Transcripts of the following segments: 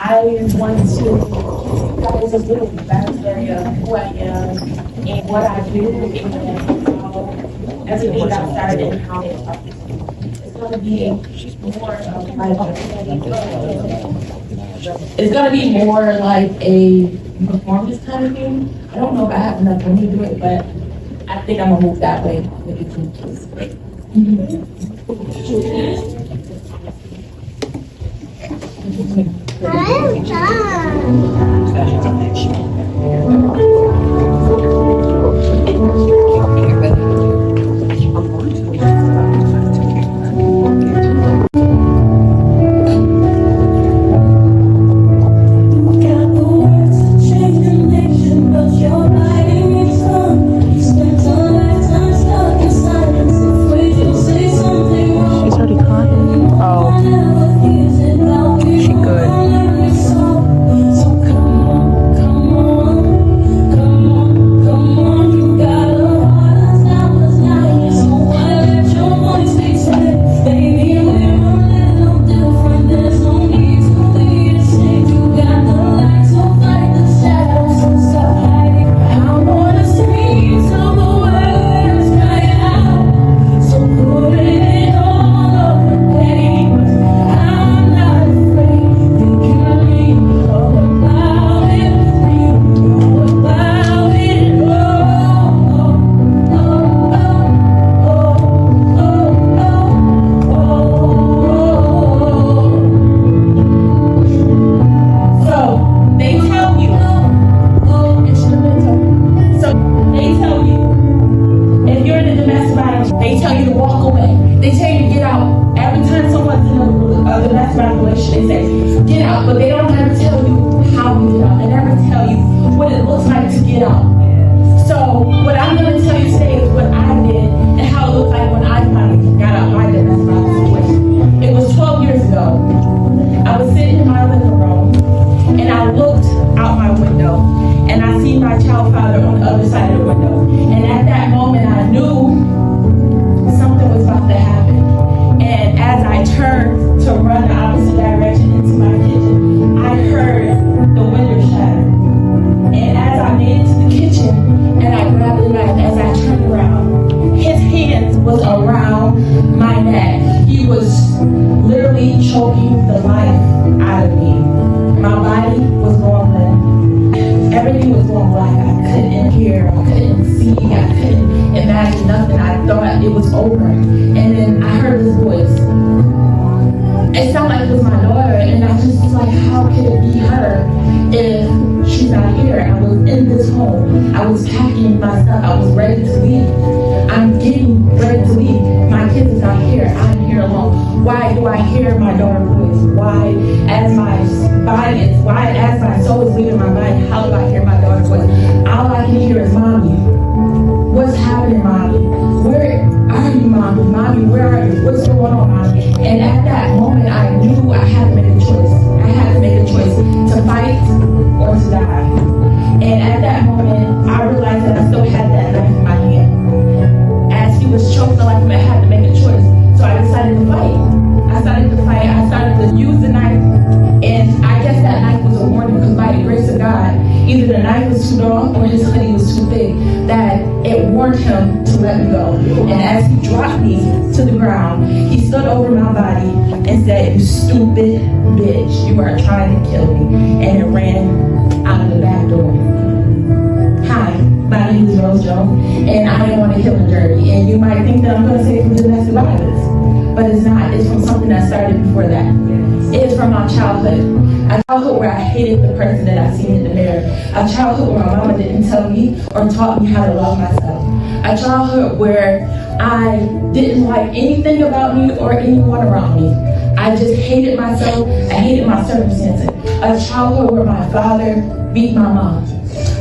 I want to keep you guys a little backstory of who I am and what I do and how everything got started and how it's going to be more of like it's going to be more like a performance kind of thing. I don't know if I have enough room to do it, but I think I'm going to move that way with the I'm or taught me how to love myself. A childhood where I didn't like anything about me or anyone around me. I just hated myself. I hated my circumstances. A childhood where my father beat my mom.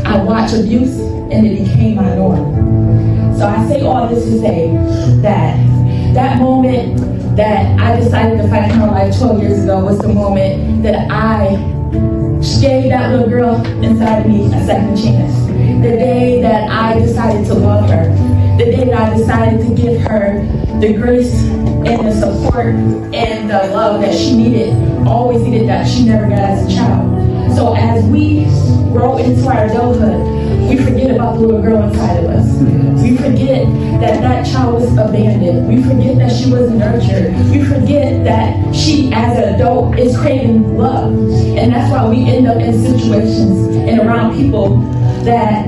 I watched abuse and it became my norm. So I say all this to say that moment that I decided to fight kind of like 12 years ago was the moment that I gave that little girl inside of me a second chance. The day that I decided to love her. the day that I decided to give her the grace and the support and the love that she needed, always needed, that she never got as a child. So as we grow into our adulthood, we forget about the little girl inside of us. We forget that that child was abandoned. We forget that she wasn't nurtured. We forget that she, as an adult, is craving love. And that's why we end up in situations and around people that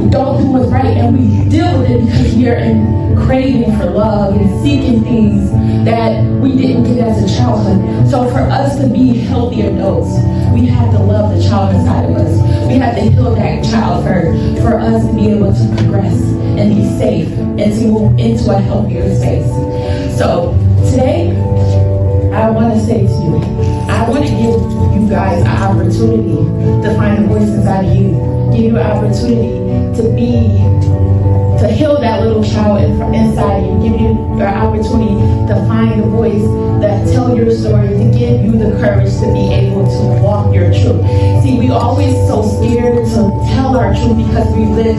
don't do what's right, and we deal with it because we are in craving for love and seeking things that we didn't get as a childhood. So for us to be healthy adults, we have to love the child inside of us. We have to heal that child for us to be able to progress and be safe and to move into a healthier space. So today, I want to say to you, I want to give you guys an opportunity to find the voice inside of you. Give you an opportunity to heal that little child inside of you. Give you an opportunity to find the voice that tell your story, to give you the courage to be able to walk your truth. See, we always so scared to tell our truth because we live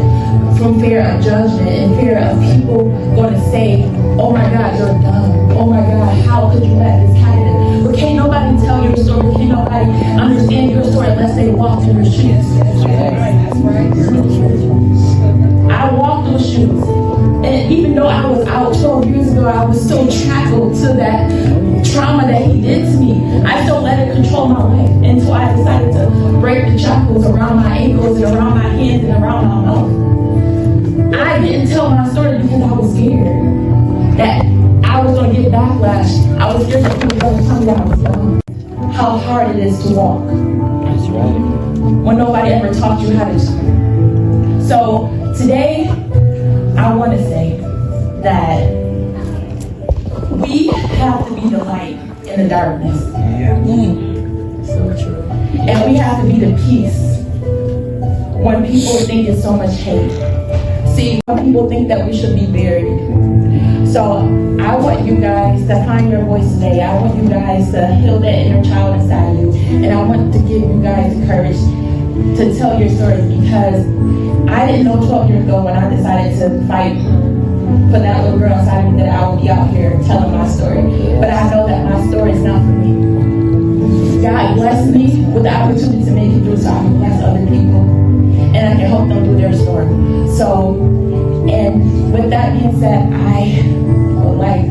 from fear of judgment and fear of people going to say, oh my God, you're dumb. Oh my God, how could you let this happen? But can't nobody tell your story. Can't nobody understand your story unless they walk through your shoes. I walked those shoes. And even though I was out 12 years ago, I was still shackled to that trauma that he did to me. I still let it control my life until I decided to break the shackles around my ankles and around my hands and around my mouth. I didn't tell my story because I was scared that I was going to get backlash. I was scared that people were going to tell me that I was dumb. How hard it is to walk. That's right. When nobody ever taught you how to talk. So today, I want to say that we have to be the light in the darkness. Yeah. So true. And we have to be the peace when people think it's so much hate. See, when people think that we should be buried. So I want you guys to find your voice today. I want you guys to heal that inner child inside of you. And I want to give you guys the courage to tell your stories, because I didn't know 12 years ago when I decided to fight for that little girl inside of me that I would be out here telling my story. But I know that my story is not for me. God blessed me with the opportunity to make it through so I can bless other people. And I can help them through their story. So, and with that being said, I would like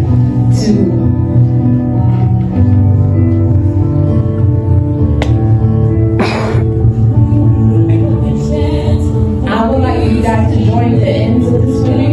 to join the ends of the swim.